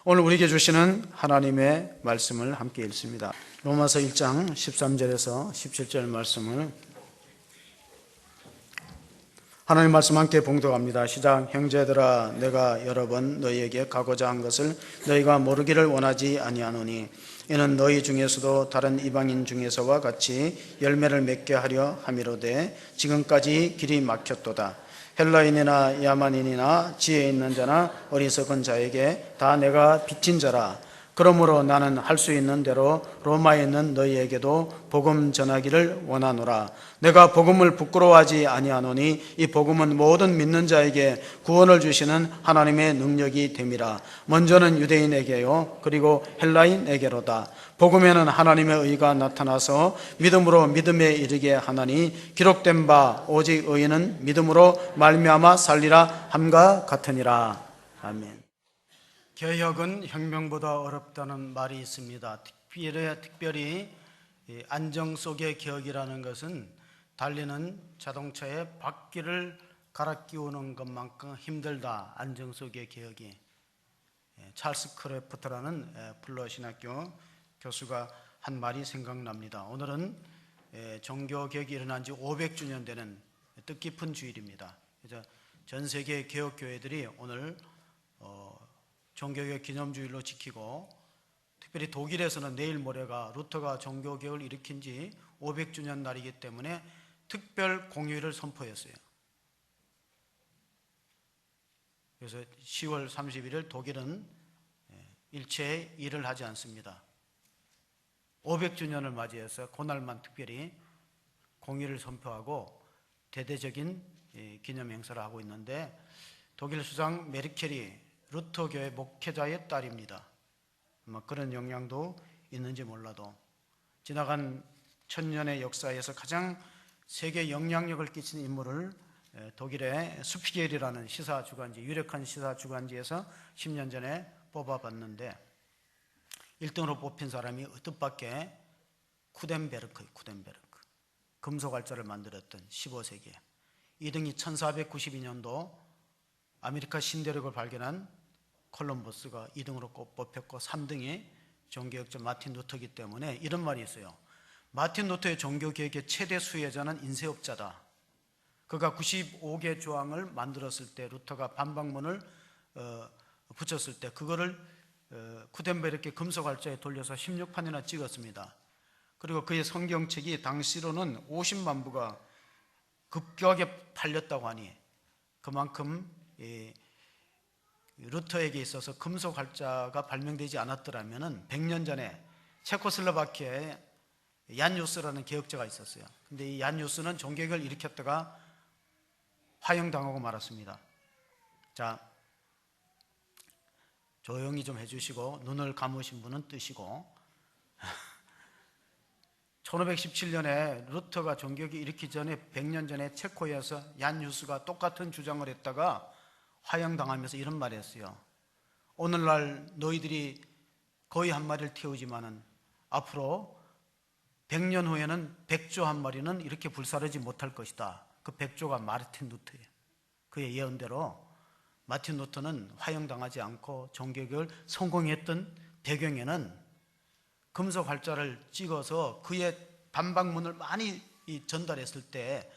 오늘 우리에게 주시는 하나님의 말씀을 함께 읽습니다. 로마서 1장 13절에서 17절 말씀을 하나님 말씀 함께 봉독합니다. 시작. 형제들아, 내가 여러 번 너희에게 가고자 한 것을 너희가 모르기를 원하지 아니하노니 이는 너희 중에서도 다른 이방인 중에서와 같이 열매를 맺게 하려 함이로되 지금까지 길이 막혔도다. 헬라인이나 야만인이나 지혜 있는 자나 어리석은 자에게 다 내가 빚진 자라. 그러므로 나는 할 수 있는 대로 로마에 있는 너희에게도 복음 전하기를 원하노라. 내가 복음을 부끄러워하지 아니하노니 이 복음은 모든 믿는 자에게 구원을 주시는 하나님의 능력이 됨이라. 먼저는 유대인에게요 그리고 헬라인에게로다. 복음에는 하나님의 의가 나타나서 믿음으로 믿음에 이르게 하나니 기록된 바 오직 의인은 믿음으로 말미암아 살리라 함과 같으니라. 아멘. 개혁은 혁명보다 어렵다는 말이 있습니다. 특별히 안정 속의 개혁이라는 것은 달리는 자동차의 바퀴를 갈아 끼우는 것만큼 힘들다. 안정 속의 개혁이. 찰스 크래프트라는 플러 신학교 교수가 한 말이 생각납니다. 오늘은 종교개혁이 일어난 지 500주년 되는 뜻깊은 주일입니다. 그래서 전 세계 개혁교회들이 오늘 종교개혁 기념주일로 지키고, 특별히 독일에서는 내일 모레가 루터가 종교개혁을 일으킨 지 500주년 날이기 때문에 특별 공휴일을 선포했어요. 그래서 10월 31일 독일은 일체 일을 하지 않습니다. 500주년을 맞이해서 그날만 특별히 공휴일을 선포하고 대대적인 기념 행사를 하고 있는데, 독일 수상 메르켈이 루터 교회 목회자의 딸입니다. 그런 영향도 있는지 몰라도 지나간 천년의 역사에서 가장 세계 영향력을 끼친 인물을 독일의 스피겔이라는 시사주간지, 유력한 시사주간지에서 10년 전에 뽑아봤는데 1등으로 뽑힌 사람이 뜻밖의 구텐베르크, 금속활자를 만들었던 15세기에, 2등이 1492년도 아메리카 신대륙을 발견한 콜럼버스가 2등으로 꼭 뽑혔고, 3등이 종교개혁자 마틴 루터이기 때문에 이런 말이 있어요. 마틴 루터의 종교개혁의 최대 수혜자는 인쇄업자다. 그가 95개 조항을 만들었을 때, 루터가 반박문을 붙였을 때 그거를 구텐베르크의 금속활자에 돌려서 16판이나 찍었습니다. 그리고 그의 성경책이 당시로는 50만 부가 급격하게 팔렸다고 하니 그만큼 루터에게 있어서 금속활자가 발명되지 않았더라면 100년 전에 체코슬로바키아에 얀 유스라는 개혁자가 있었어요. 근데 이 얀 유스는 종교개혁을 일으켰다가 화형당하고 말았습니다. 자, 조용히 좀 해주시고 눈을 감으신 분은 뜨시고 1517년에 루터가 종교개혁을 일으키기 전에 100년 전에 체코에서 얀 유스가 똑같은 주장을 했다가 화형당하면서 이런 말을 했어요. 오늘날 너희들이 거의 한 마리를 태우지만은 앞으로 100년 후에는 백조 한 마리는 이렇게 불사르지 못할 것이다. 그 백조가 마르틴 루터예요. 그의 예언대로 마틴 루터는 화형당하지 않고 종교개혁을 성공했던 배경에는 금속 활자를 찍어서 그의 반박문을 많이 전달했을 때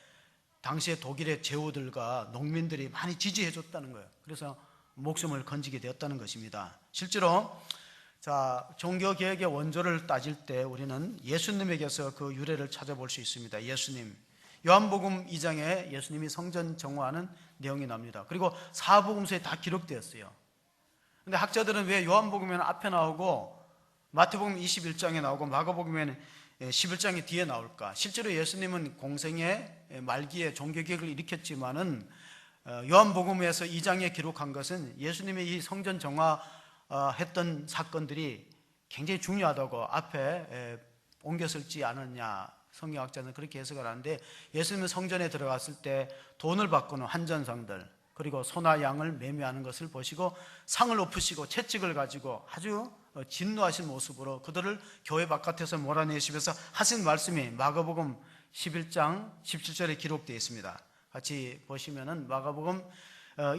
당시에 독일의 제후들과 농민들이 많이 지지해 줬다는 거예요. 그래서 목숨을 건지게 되었다는 것입니다. 실제로 종교개혁의 원조를 따질 때 우리는 예수님에게서 그 유래를 찾아볼 수 있습니다. 예수님, 요한복음 2장에 예수님이 성전 정화하는 내용이 나옵니다. 그리고 사복음서에 다 기록되었어요. 근데 학자들은 왜 요한복음에는 앞에 나오고 마태복음 21장에 나오고 마가복음에는 11장이 뒤에 나올까? 실제로 예수님은 공생의 말기에 종교개혁을 일으켰지만은 요한복음에서 2장에 기록한 것은 예수님의 이 성전 정화했던 사건들이 굉장히 중요하다고 앞에 옮겨 쓸지 않았냐, 성경학자는 그렇게 해석을 하는데, 예수님은 성전에 들어갔을 때 돈을 바꾸는 환전상들, 그리고 소나 양을 매매하는 것을 보시고 상을 엎으시고 채찍을 가지고 아주 진노하신 모습으로 그들을 교회 바깥에서 몰아내시면서 하신 말씀이 마가복음 11장 17절에 기록되어 있습니다. 같이 보시면은 마가복음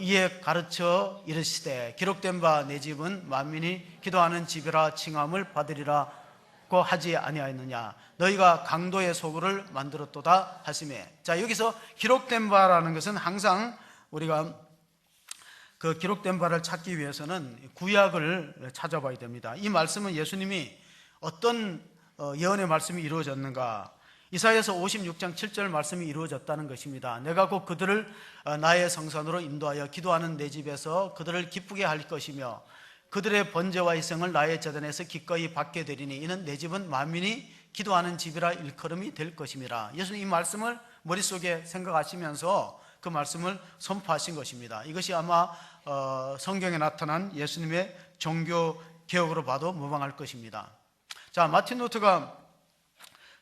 이에 가르쳐 이르시되 기록된 바 내 집은 만민이 기도하는 집이라 칭함을 받으리라고 하지 아니하였느냐. 너희가 강도의 소굴을 만들었도다 하시매. 자, 여기서 기록된 바라는 것은 항상 우리가 그 기록된 바를 찾기 위해서는 구약을 찾아봐야 됩니다. 이 말씀은 예수님이 어떤 예언의 말씀이 이루어졌는가? 이사야서 56장 7절 말씀이 이루어졌다는 것입니다. 내가 곧 그들을 나의 성산으로 인도하여 기도하는 내 집에서 그들을 기쁘게 할 것이며 그들의 번제와 희생을 나의 제단에서 기꺼이 받게 되리니 이는 내 집은 만민이 기도하는 집이라 일컬음이 될 것임이라. 예수님 이 말씀을 머릿속에 생각하시면서 그 말씀을 선포하신 것입니다. 이것이 아마 성경에 나타난 예수님의 종교 개혁으로 봐도 무방할 것입니다. 자, 마틴 루터가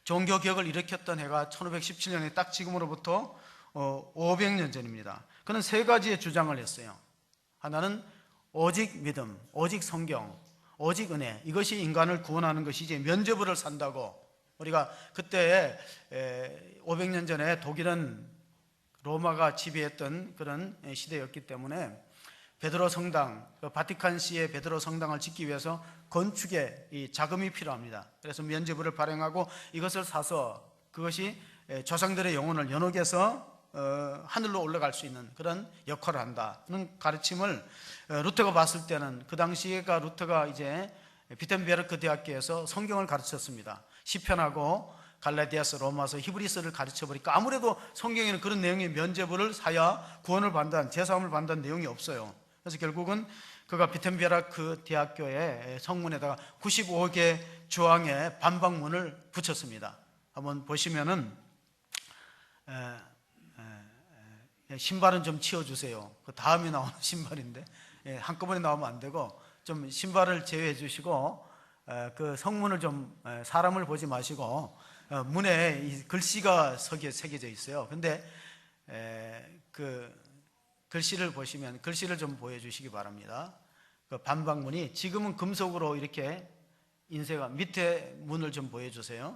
종교 개혁을 일으켰던 해가 1517년에 딱 지금으로부터 500년 전입니다. 그는 세 가지의 주장을 했어요. 하나는 오직 믿음, 오직 성경, 오직 은혜, 이것이 인간을 구원하는 것이지 면죄부를 산다고. 우리가 그때 500년 전에 독일은 로마가 지배했던 그런 시대였기 때문에 베드로 성당, 바티칸시의 베드로 성당을 짓기 위해서 건축에 이 자금이 필요합니다. 그래서 면죄부를 발행하고 이것을 사서 그것이 조상들의 영혼을 연옥해서 하늘로 올라갈 수 있는 그런 역할을 한다는 가르침을 루터가 봤을 때는, 그 당시에가 루터가 이제 비텐베르크 대학교에서 성경을 가르쳤습니다. 시편하고 갈라디아서, 로마서, 히브리서를 가르쳐버리니까 아무래도 성경에는 그런 내용이 면죄부를 사야 구원을 받는다는, 제사함을 받는다는 내용이 없어요. 그래서 결국은 그가 비텐베르크 대학교의 성문에다가 95개 조항의 반박문을 붙였습니다. 한번 보시면은 신발은 좀 치워주세요. 그 다음에 나오는 신발인데 한꺼번에 나오면 안 되고 좀 신발을 제외해 주시고 그 성문을 좀 사람을 보지 마시고 문에 이 글씨가 새겨져 있어요. 근데 그 글씨를 보시면 글씨를 좀 보여주시기 바랍니다. 그 반박문이 지금은 금속으로 이렇게 인쇄가, 밑에 문을 좀 보여주세요.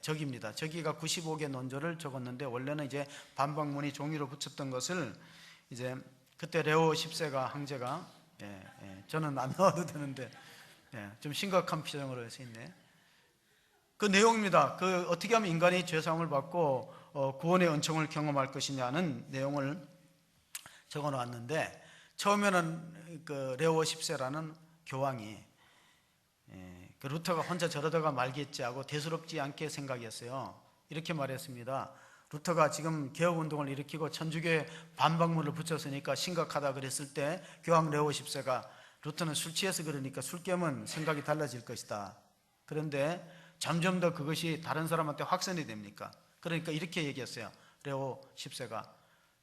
저기입니다. 저기가 95개 논조를 적었는데 원래는 이제 반박문이 종이로 붙였던 것을 이제 그때 레오 10세가 황제가 저는 안 나와도 되는데 좀 심각한 표정으로 해서 있네. 그 내용입니다. 그 어떻게 하면 인간이 죄사함을 받고 구원의 은총을 경험할 것이냐는 내용을 적어 놓았는데, 처음에는 그 레오 10세라는 교황이 그 루터가 혼자 저러다가 말겠지 하고 대수롭지 않게 생각했어요. 이렇게 말했습니다. 루터가 지금 개혁운동을 일으키고 천주교에 반박문을 붙였으니까 심각하다 그랬을 때 교황 레오 10세가 루터는 술 취해서 그러니까 술 깨면 생각이 달라질 것이다. 그런데 점점 더 그것이 다른 사람한테 확산이 됩니까? 그러니까 이렇게 얘기했어요. 레오 10세가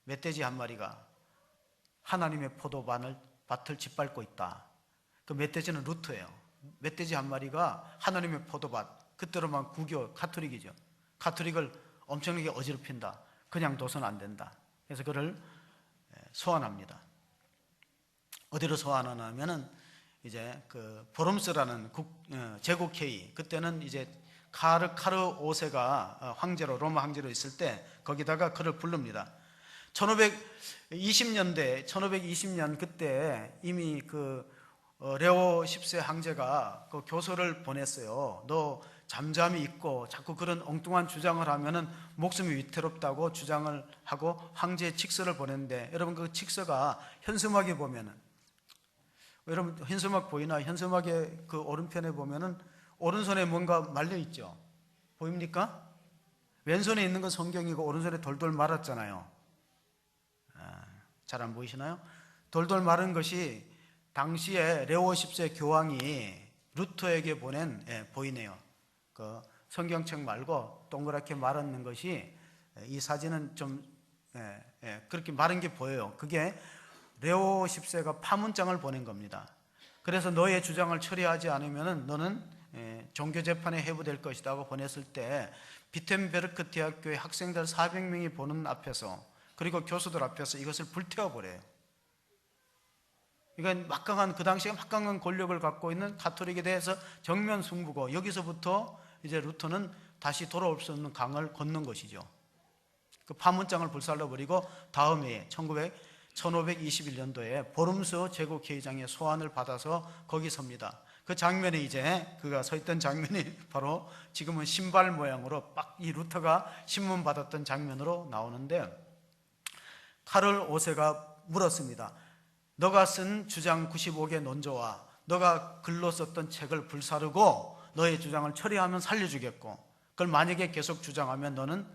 멧돼지 한 마리가 하나님의 포도밭을 짓밟고 있다. 그 멧돼지는 루터예요. 멧돼지 한 마리가 하나님의 포도밭, 그때로만 구교, 카톨릭이죠. 카톨릭을 엄청나게 어지럽힌다. 그냥 둬서는 안 된다. 그래서 그를 소환합니다. 어디로 소환하냐면은 이제 그 브롬스라는 제국회의, 그때는 이제 카르 5세가 황제로, 로마 황제로 있을 때 거기다가 그를 부릅니다. 1520년 그때 이미 그 레오 10세 황제가 그 교서를 보냈어요. 너 잠잠히 있고 자꾸 그런 엉뚱한 주장을 하면은 목숨이 위태롭다고 주장을 하고 황제의 칙서를 보냈는데, 여러분 그 칙서가 현수막에 보면은, 여러분 현수막 보이나? 현수막의 그 오른편에 보면은 오른손에 뭔가 말려 있죠. 보입니까? 왼손에 있는 건 성경이고 오른손에 돌돌 말았잖아요. 잘 안 보이시나요? 돌돌 말은 것이 당시에 레오 10세 교황이 루터에게 보낸, 보이네요. 그 성경책 말고 동그랗게 말았는 것이, 이 사진은 좀 그렇게 마른 게 보여요. 그게 레오 10세가 파문장을 보낸 겁니다. 그래서 너의 주장을 처리하지 않으면 너는 종교재판에 회부될 것이다 고 보냈을 때, 비텐베르크 대학교의 학생들 400명이 보는 앞에서, 그리고 교수들 앞에서 이것을 불태워버려요. 이건 막강한, 그 당시에 막강한 권력을 갖고 있는 가톨릭에 대해서 정면 승부고, 여기서부터 이제 루터는 다시 돌아올 수 없는 강을 건넌 것이죠. 그 파문장을 불살라버리고 다음 해에 1521년도에 보름스 제국회의장의 소환을 받아서 거기 섭니다. 그 장면이, 이제 그가 서 있던 장면이 바로 지금은 신발 모양으로 빡 이 루터가 신문 받았던 장면으로 나오는데, 카를 5세가 물었습니다. 너가 쓴 주장 95개 논조와 너가 글로 썼던 책을 불사르고 너의 주장을 처리하면 살려주겠고, 그걸 만약에 계속 주장하면 너는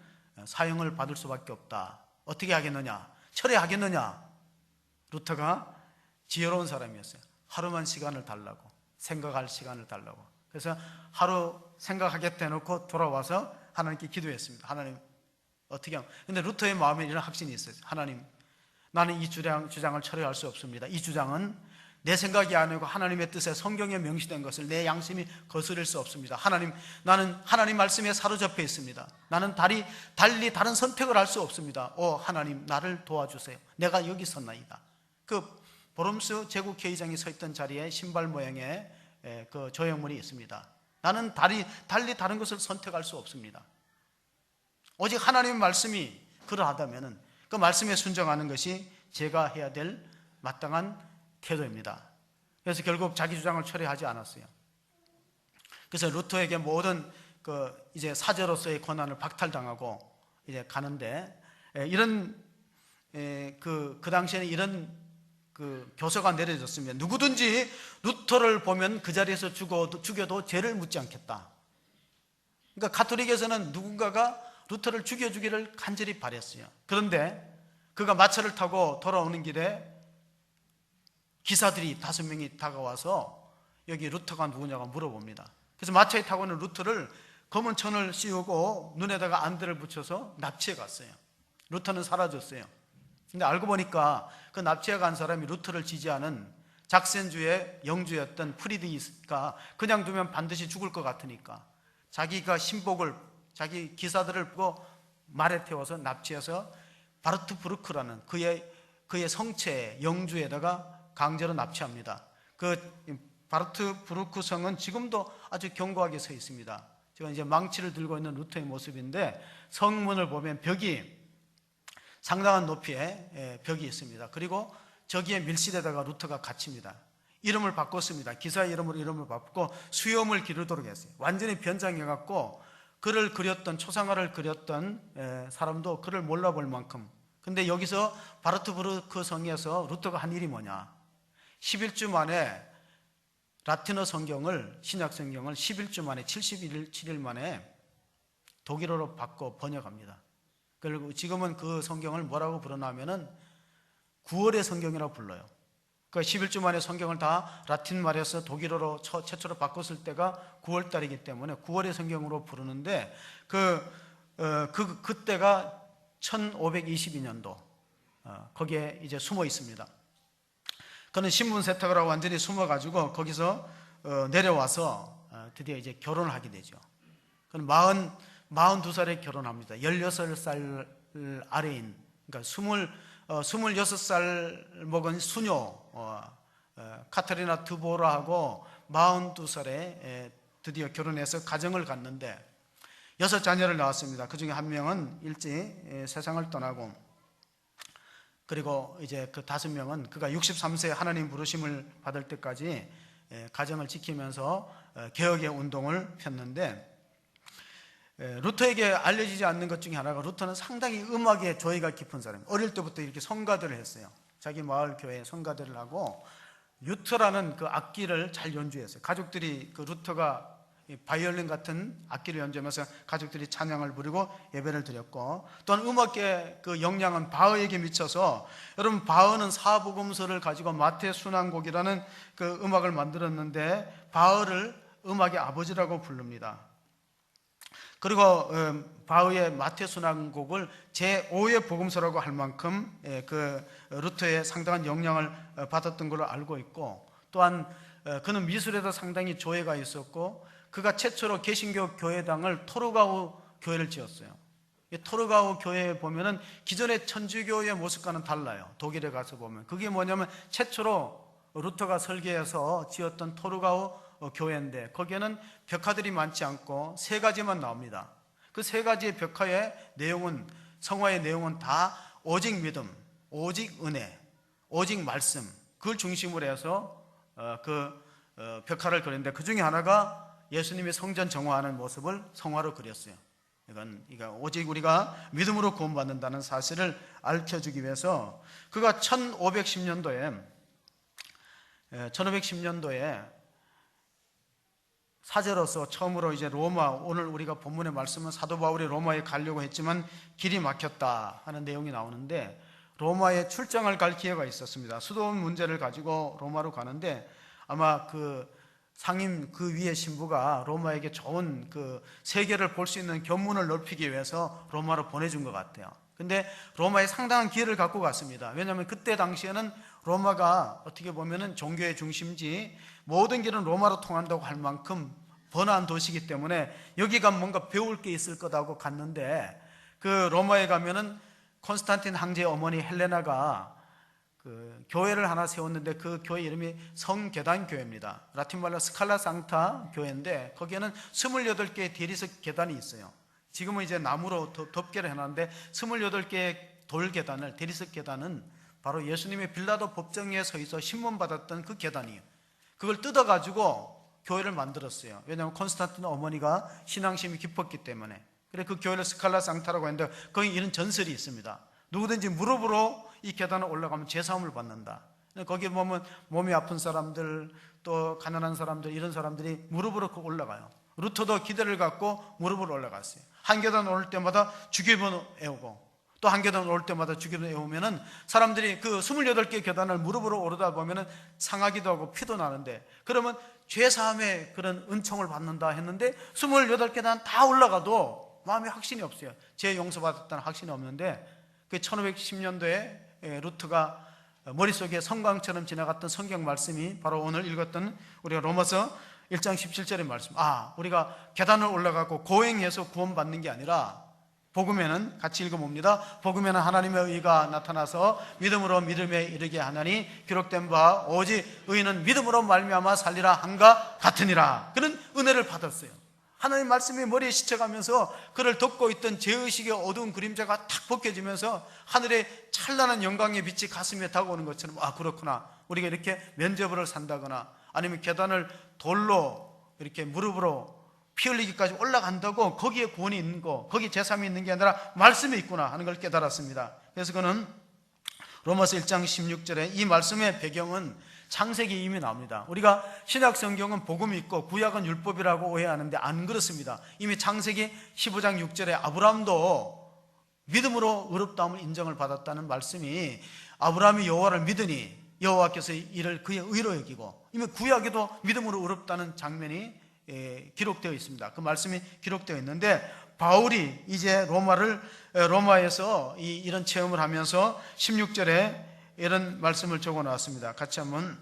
사형을 받을 수밖에 없다. 어떻게 하겠느냐? 처리하겠느냐? 루터가 지혜로운 사람이었어요. 하루만 시간을 달라고, 생각할 시간을 달라고. 그래서 하루 생각하겠다 해놓고 돌아와서 하나님께 기도했습니다. 하나님, 어떻게 하면. 근데 루터의 마음에 이런 확신이 있어요. 하나님, 나는 이 주장을 처리할 수 없습니다. 이 주장은 내 생각이 아니고 하나님의 뜻에 성경에 명시된 것을 내 양심이 거스릴 수 없습니다. 하나님, 나는 하나님 말씀에 사로잡혀 있습니다. 나는 달리 다른 선택을 할 수 없습니다. 하나님, 나를 도와주세요. 내가 여기 섰나이다. 그 보름스 제국회의장이 서 있던 자리에 신발 모양의 그 조형물이 있습니다. 나는 달리 다른 것을 선택할 수 없습니다. 오직 하나님의 말씀이 그러하다면은 그 말씀에 순종하는 것이 제가 해야 될 마땅한 태도입니다. 그래서 결국 자기 주장을 처리하지 않았어요. 그래서 루터에게 모든 이제 사제로서의 권한을 박탈당하고 이제 가는데, 이런 그 당시에는 이런 교서가 내려졌습니다. 누구든지 루터를 보면 그 자리에서 죽여도 죄를 묻지 않겠다. 그러니까 가톨릭에서는 누군가가 루터를 죽여주기를 간절히 바랬어요. 그런데 그가 마차를 타고 돌아오는 길에 기사들이 5명이 다가와서 여기 루터가 누구냐고 물어봅니다. 그래서 마차에 타고 있는 루터를 검은 천을 씌우고 눈에다가 안대를 붙여서 납치해 갔어요. 루터는 사라졌어요. 근데 알고 보니까 그 납치해 간 사람이 루터를 지지하는 작센주의 영주였던 프리드니스가 그냥 두면 반드시 죽을 것 같으니까 자기가 신복을, 자기 기사들을 보고 말에 태워서 납치해서 바르트부르크라는 그의 성체 영주에다가 강제로 납치합니다. 그 바르트부르크 성은 지금도 아주 견고하게 서 있습니다. 지금 이제 망치를 들고 있는 루터의 모습인데, 성문을 보면 벽이 상당한 높이의 벽이 있습니다. 그리고 저기에 밀실에다가 루터가 갇힙니다. 이름을 바꿨습니다. 기사의 이름을 바꾸고 수염을 기르도록 했어요. 완전히 변장해갖고 그를 그렸던, 초상화를 그렸던 사람도 그를 몰라볼 만큼. 근데 여기서 바르트부르크 성에서 루터가 한 일이 뭐냐? 11주 만에 라틴어 성경을, 신약 성경을 11주 만에, 7일 만에 독일어로 바꿔 번역합니다. 그리고 지금은 그 성경을 뭐라고 부르냐면은 9월의 성경이라고 불러요. 그러니까 11주 만에 성경을 다 라틴 말에서 독일어로 최초로 바꿨을 때가 9월 달이기 때문에 9월의 성경으로 부르는데, 그때가 1522년도 거기에 이제 숨어 있습니다. 그는 신문 세탁을 하고 완전히 숨어가지고 거기서 내려와서 드디어 이제 결혼을 하게 되죠. 그는 42살에 결혼합니다. 16살 아래인, 그러니까 26살 먹은 수녀 카타리나 드보라하고 42살에 드디어 결혼해서 가정을 갖는데 6자녀를 낳았습니다. 그 중에 한 명은 일찍 세상을 떠나고, 그리고 이제 그 5명은 그가 63세에 하나님 부르심을 받을 때까지 가정을 지키면서 개혁의 운동을 폈는데, 루터에게 알려지지 않는 것 중에 하나가, 루터는 상당히 음악에 조예가 깊은 사람이에요. 어릴 때부터 이렇게 성가대를 했어요. 자기 마을 교회에 성가대를 하고 유트라는 그 악기를 잘 연주했어요. 가족들이 그 루터가 바이올린 같은 악기를 연주하면서 가족들이 찬양을 부르고 예배를 드렸고, 또한 음악계 그 영향은 바흐에게 미쳐서, 여러분 바흐는 사복음서를 가지고 마태 순환곡이라는 그 음악을 만들었는데 바흐를 음악의 아버지라고 부릅니다. 그리고 바흐의 마태 순환곡을 제5의 복음서라고 할 만큼 그 루터의 상당한 영향을 받았던 걸로 알고 있고, 또한 그는 미술에도 상당히 조예가 있었고, 그가 최초로 개신교 교회당을 토르가우 교회를 지었어요. 토르가우 교회에 보면은 기존의 천주교의 모습과는 달라요. 독일에 가서 보면 그게 뭐냐면 최초로 루터가 설계해서 지었던 토르가우 교회인데 거기에는 벽화들이 많지 않고 세 가지만 나옵니다. 그 세 가지의 벽화의 내용은, 성화의 내용은 다 오직 믿음, 오직 은혜, 오직 말씀, 그걸 중심으로 해서 벽화를 그렸는데 그 중에 하나가 예수님이 성전 정화하는 모습을 성화로 그렸어요. 이건 오직 우리가 믿음으로 구원받는다는 사실을 알려주기 위해서 그가 1510년도에 사제로서 처음으로 이제 로마, 오늘 우리가 본문의 말씀은 사도 바울이 로마에 가려고 했지만 길이 막혔다 하는 내용이 나오는데 로마에 출장을 갈 기회가 있었습니다. 수도원 문제를 가지고 로마로 가는데 아마 상임 그 위의 신부가 로마에게 좋은 세계를 볼 수 있는 견문을 넓히기 위해서 로마로 보내준 것 같아요. 근데 로마에 상당한 기회를 갖고 갔습니다. 왜냐하면 그때 당시에는 로마가 어떻게 보면은 종교의 중심지, 모든 길은 로마로 통한다고 할 만큼 번화한 도시이기 때문에 여기 가면 뭔가 배울 게 있을 거다고 갔는데 그 로마에 가면은 콘스탄틴 황제의 어머니 헬레나가 교회를 하나 세웠는데 그 교회 이름이 성계단 교회입니다. 라틴말로 스칼라 상타 교회인데 거기에는 28개의 대리석 계단이 있어요. 지금은 이제 나무로 덮개를 해놨는데 28개의 돌 계단을, 대리석 계단은 바로 예수님의 빌라도 법정에 서서 신문받았던 그 계단이에요. 그걸 뜯어가지고 교회를 만들었어요. 왜냐하면 콘스탄틴 어머니가 신앙심이 깊었기 때문에. 그래 그 교회를 스칼라 상타라고 했는데 거기 이런 전설이 있습니다. 누구든지 무릎으로 이 계단을 올라가면 제사함을 받는다. 거기에 보면 몸이 아픈 사람들, 또 가난한 사람들, 이런 사람들이 무릎으로 올라가요. 루터도 기대를 갖고 무릎으로 올라갔어요. 한 계단 오를 때마다 주기도문 외우고 또 한 계단 오를 때마다 주기도문 외우면은 사람들이 그 28개 계단을 무릎으로 오르다 보면은 상하기도 하고 피도 나는데 그러면 죄사함의 그런 은총을 받는다 했는데 28계단 다 올라가도 마음에 확신이 없어요. 죄 용서받았다는 확신이 없는데 그 1510년도에 루터가 머릿속에 성광처럼 지나갔던 성경 말씀이 바로 오늘 읽었던 우리가 로마서 1장 17절의 말씀. 우리가 계단을 올라가고 고행해서 구원받는 게 아니라 복음에는 같이 읽어봅니다. 복음에는 하나님의 의가 나타나서 믿음으로 믿음에 이르게 하나니 기록된 바 오직 의인은 믿음으로 말미암아 살리라 한가 같으니라. 그런 은혜를 받았어요. 하나님 말씀이 머리에 스쳐가면서 그를 덮고 있던 죄의식의 어두운 그림자가 탁 벗겨지면서 하늘의 찬란한 영광의 빛이 가슴에 다가오는 것처럼 그렇구나. 우리가 이렇게 면죄부를 산다거나 아니면 계단을 돌로 이렇게 무릎으로 피 흘리기까지 올라간다고 거기에 구원이 있는 거, 거기에 제삼이 있는 게 아니라 말씀이 있구나 하는 걸 깨달았습니다. 그래서 그는 로마서 1장 16절에 이 말씀의 배경은 창세기 이미 나옵니다. 우리가 신약 성경은 복음이 있고 구약은 율법이라고 오해하는데 안 그렇습니다. 이미 창세기 15장 6절에 아브라함도 믿음으로 의롭다함을 인정을 받았다는 말씀이 아브라함이 여호와를 믿으니 여호와께서 이를 그의 의로 여기고 이미 구약에도 믿음으로 의롭다는 장면이 기록되어 있습니다. 그 말씀이 기록되어 있는데 바울이 이제 로마에서 이런 체험을 하면서 16절에 이런 말씀을 적어 놨습니다. 같이 한번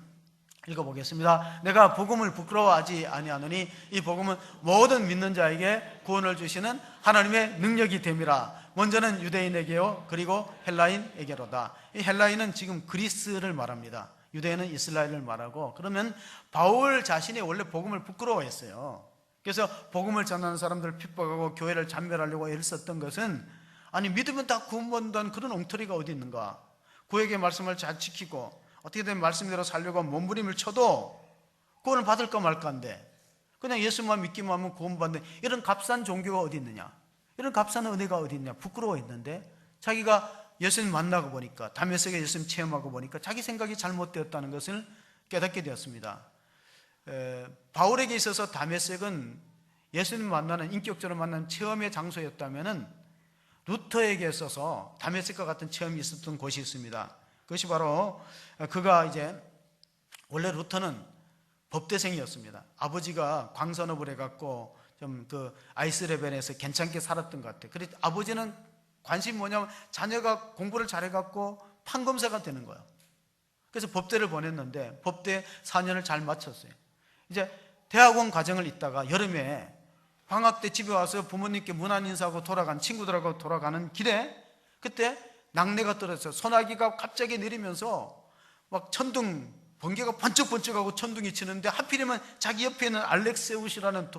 읽어보겠습니다. 내가 복음을 부끄러워하지 아니하노니 이 복음은 모든 믿는 자에게 구원을 주시는 하나님의 능력이 됨이라. 먼저는 유대인에게요 그리고 헬라인에게로다. 이 헬라인은 지금 그리스를 말합니다. 유대인은 이스라엘을 말하고, 그러면 바울 자신이 원래 복음을 부끄러워했어요. 그래서 복음을 전하는 사람들을 핍박하고 교회를 잔멸하려고 애를 썼던 것은 믿으면 다 구원받는다는 그런 엉터리가 어디 있는가. 구약의 말씀을 잘 지키고 어떻게든 말씀대로 살려고 몸부림을 쳐도 구원을 받을까 말까인데 그냥 예수만 믿기만 하면 구원받는 이런 값싼 종교가 어디 있느냐, 이런 값싼 은혜가 어디 있냐. 부끄러워했는데 자기가 예수님 만나고 보니까, 다메섹에 예수님 체험하고 보니까 자기 생각이 잘못되었다는 것을 깨닫게 되었습니다. 바울에게 있어서 다메섹은 예수님 만나는, 인격적으로 만나는 체험의 장소였다면 루터에게 있어서 다메섹과 같은 체험이 있었던 곳이 있습니다. 그것이 바로 그가 이제 원래 루터는 법대생이었습니다. 아버지가 광산업을 해갖고 좀 아이스레벨에서 괜찮게 살았던 것 같아요. 그래서 아버지는 관심이 뭐냐면 자녀가 공부를 잘해갖고 판검사가 되는 거예요. 그래서 법대를 보냈는데 법대 4년을 잘 마쳤어요. 이제 대학원 과정을 있다가 여름에 방학 때 집에 와서 부모님께 문안 인사하고 친구들하고 돌아가는 길에 그때 낙뢰가 떨어져서 소나기가 갑자기 내리면서 막 천둥 번개가 번쩍번쩍하고 천둥이 치는데 하필이면 자기 옆에 있는 알렉세우스라는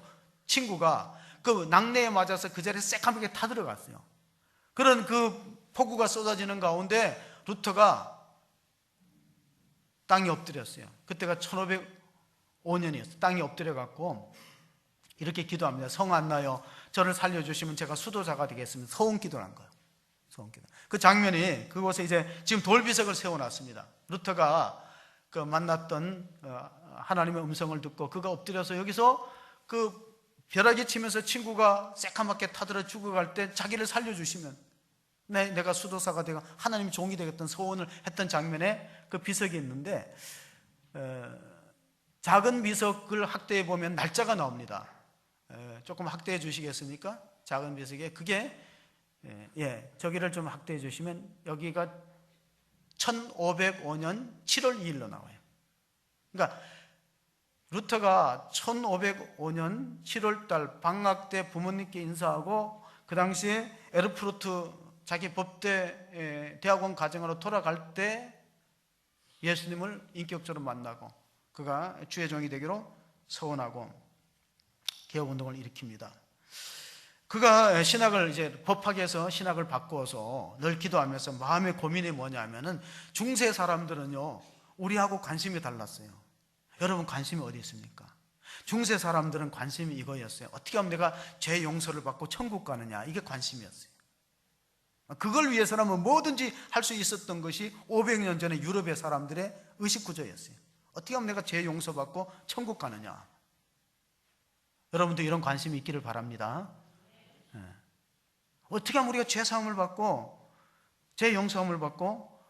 친구가 그 낙뢰에 맞아서 그 자리에 새까맣게 타들어갔어요. 그런 그 폭우가 쏟아지는 가운데 루터가 땅에 엎드렸어요. 그때가 1505년이었어요. 땅에 엎드려갖고 이렇게 기도합니다. 성 안나요, 저를 살려주시면 제가 수도자가 되겠습니다. 소원 기도를 한 거예요. 소원 기도. 그 장면이 그곳에 이제 지금 돌비석을 세워놨습니다. 루터가 그 만났던 하나님의 음성을 듣고 그가 엎드려서 여기서 그 벼락이 치면서 친구가 새까맣게 타들어 죽어갈 때 자기를 살려주시면 내가 수도사가 되고 하나님 종이 되겠다는 소원을 했던 장면에 그 비석이 있는데, 작은 비석을 확대해 보면 날짜가 나옵니다. 조금 확대해 주시겠습니까? 작은 비석에 그게 저기를 좀 확대해 주시면 여기가 1505년 7월 2일로 나와요. 그러니까 루터가 1505년 7월 달 방학 때 부모님께 인사하고 그 당시에 에르푸르트 자기 법대 대학원 과정으로 돌아갈 때 예수님을 인격적으로 만나고 그가 주의 종이 되기로 서원하고 개혁운동을 일으킵니다. 그가 신학을 이제 법학에서 신학을 바꾸어서 늘 기도하면서 마음의 고민이 뭐냐면은 중세 사람들은요 우리하고 관심이 달랐어요. 여러분 관심이 어디 있습니까? 중세 사람들은 관심이 이거였어요. 어떻게 하면 내가 죄 용서를 받고 천국 가느냐, 이게 관심이었어요. 그걸 위해서라면 뭐든지 할 수 있었던 것이 500년 전에 유럽의 사람들의 의식구조였어요. 어떻게 하면 내가 죄 용서받고 천국 가느냐. 여러분도 이런 관심이 있기를 바랍니다. 어떻게 하면 우리가 죄 사함을 받고 죄 용서함을 받고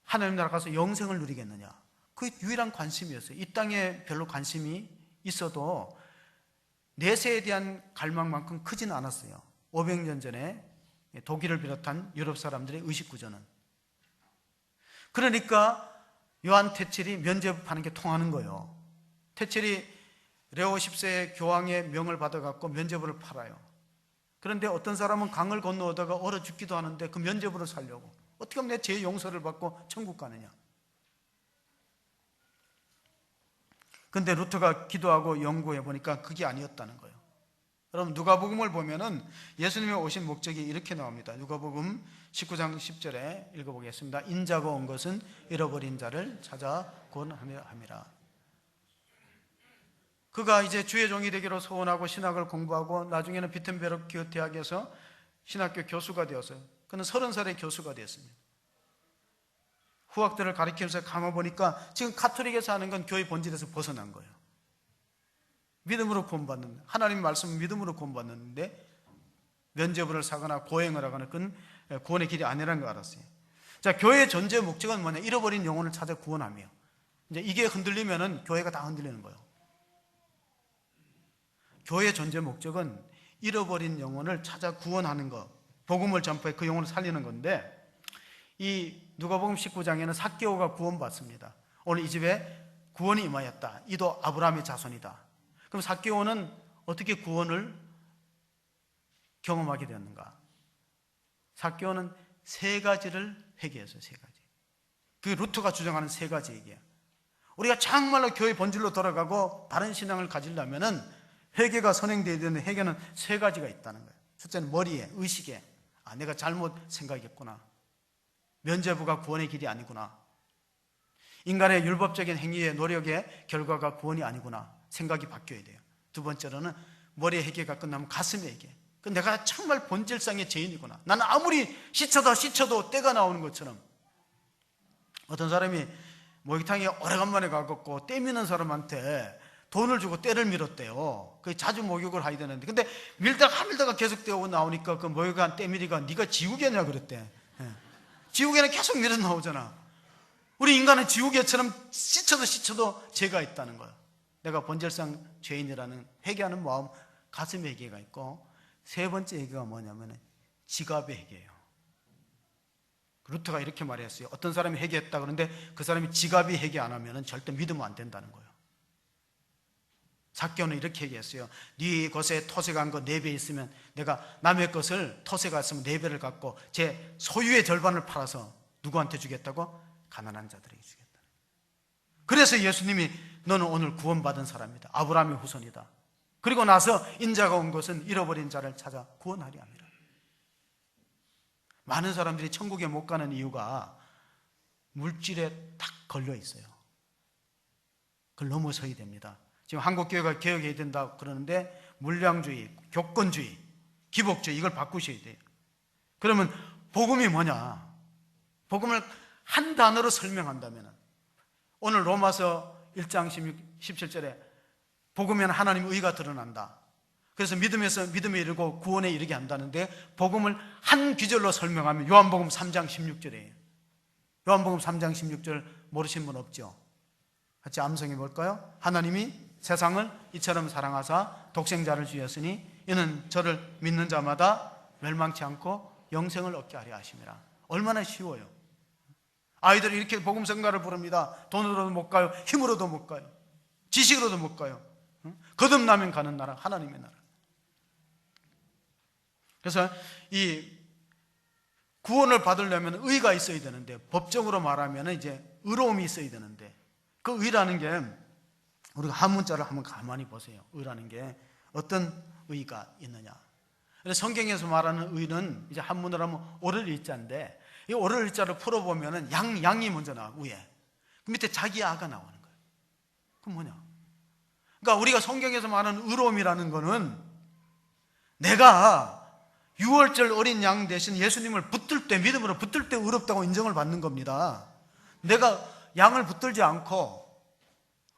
하나님 나라 가서 영생을 누리겠느냐. 그게 유일한 관심이었어요. 이 땅에 별로 관심이 있어도 내세에 대한 갈망만큼 크지는 않았어요. 500년 전에 독일을 비롯한 유럽 사람들의 의식구조는. 그러니까 요한 태칠이 면죄부하는 게 통하는 거예요. 태칠이 레오 10세의 교황의 명을 받아갖고 면죄부를 팔아요. 그런데 어떤 사람은 강을 건너오다가 얼어 죽기도 하는데 그 면죄부를 살려고 어떻게 하면 내 죄 용서를 받고 천국 가느냐. 그런데 루터가 기도하고 연구해 보니까 그게 아니었다는 거예요. 여러분 누가복음을 보면은 예수님이 오신 목적이 이렇게 나옵니다. 누가복음 19장 10절에 읽어보겠습니다. 인자가 온 것은 잃어버린 자를 찾아 구원하려 함이라. 그가 이제 주의 종이 되기로 소원하고 신학을 공부하고 나중에는 비텐베르크 대학에서 신학교 교수가 되었어요. 그는 30살의 교수가 되었습니다. 후학들을 가르치면서 감아보니까 지금 카톨릭에서 하는 건 교회 본질에서 벗어난 거예요. 믿음으로 구원받는, 하나님 말씀은 믿음으로 구원받는데 면죄부를 사거나 고행을 하거나 그건 구원의 길이 아니라는 걸 알았어요. 자, 교회의 존재의 목적은 뭐냐? 잃어버린 영혼을 찾아 구원하며. 이제 이게 흔들리면은 교회가 다 흔들리는 거예요. 교회의 존재 목적은 잃어버린 영혼을 찾아 구원하는 것, 복음을 전파해 그 영혼을 살리는 건데, 이 누가복음 19장에는 삭개오가 구원받습니다. 오늘 이 집에 구원이 임하였다. 이도 아브라함의 자손이다. 그럼 삭개오는 어떻게 구원을 경험하게 되었는가? 삭개오는 세 가지를 회개했어요. 세 가지. 그게 루터가 주장하는 세 가지 얘기야. 우리가 정말로 교회 본질로 돌아가고 다른 신앙을 가지려면은 회개가 선행되어야 되는 회개는 세 가지가 있다는 거예요. 첫째는 머리에, 의식에, 내가 잘못 생각했구나. 면죄부가 구원의 길이 아니구나. 인간의 율법적인 행위의 노력의 결과가 구원이 아니구나. 생각이 바뀌어야 돼요. 두 번째로는 머리의 회개가 끝나면 가슴의 회개. 내가 정말 본질상의 죄인이구나. 나는 아무리 씻어도 때가 나오는 것처럼. 어떤 사람이 목욕탕에 오래간만에 가갖고 때 미는 사람한테 돈을 주고 때를 밀었대요. 그 자주 목욕을 하야 되는데, 근데 밀다가 계속 때고 나오니까 그 목욕한 때밀이가 네가 지우개냐 그랬대. 지우개는 계속 밀어 나오잖아. 우리 인간은 지우개처럼 씻어도 죄가 있다는 거야. 내가 본질상 죄인이라는 회개하는 마음, 가슴의 회개가 있고, 세 번째 회개가 뭐냐면 지갑의 회개예요. 루터가 이렇게 말했어요. 어떤 사람이 회개했다 그러는데 그 사람이 지갑이 회개 안 하면 절대 믿으면 안 된다는 거예요. 삭개오는 이렇게 얘기했어요. 네 것에 토색한 거 4배 있으면 내가 남의 것을 토색했으면 4배를 갖고 제 소유의 절반을 팔아서 누구한테 주겠다고? 가난한 자들에게 주겠다. 그래서 예수님이 너는 오늘 구원받은 사람이다. 아브라함의 후손이다. 그리고 나서 인자가 온 것은 잃어버린 자를 찾아 구원하려 합니다. 많은 사람들이 천국에 못 가는 이유가 물질에 딱 걸려 있어요. 그걸 넘어서야 됩니다. 지금 한국교회가 개혁해야 된다고 그러는데 물량주의, 교권주의, 기복주의 이걸 바꾸셔야 돼요. 그러면 복음이 뭐냐? 복음을 한 단어로 설명한다면 오늘 로마서 1장 17절에 복음에는 하나님의 의가 드러난다. 그래서 믿음에서 믿음에 이르고 구원에 이르게 한다는데 복음을 한 귀절로 설명하면 요한복음 3장 16절이에요. 요한복음 3장 16절 모르신 분 없죠? 같이 암송해 볼까요? 하나님이 세상을 이처럼 사랑하사 독생자를 주셨으니 이는 저를 믿는 자마다 멸망치 않고 영생을 얻게 하려 하심이라. 얼마나 쉬워요. 아이들이 이렇게 복음 성가를 부릅니다. 돈으로도 못 가요. 힘으로도 못 가요. 지식으로도 못 가요. 거듭나면 가는 나라, 하나님의 나라. 그래서 이 구원을 받으려면 의가 있어야 되는데, 법적으로 말하면 이제 의로움이 있어야 되는데, 그 의라는 게 우리가 한문자를 한번 가만히 보세요. 의라는 게 어떤 의가 있느냐. 그래서 성경에서 말하는 의는 이제 한문으로 하면 오를 일자인데, 이 오를 일자를 풀어보면은 양이 먼저 나와, 위에. 그 밑에 자기 아가 나오는 거예요. 그건 뭐냐? 그러니까 우리가 성경에서 말하는 의로움이라는 거는 내가 6월절 어린 양 대신 예수님을 붙들 때, 믿음으로 붙들 때 의롭다고 인정을 받는 겁니다. 내가 양을 붙들지 않고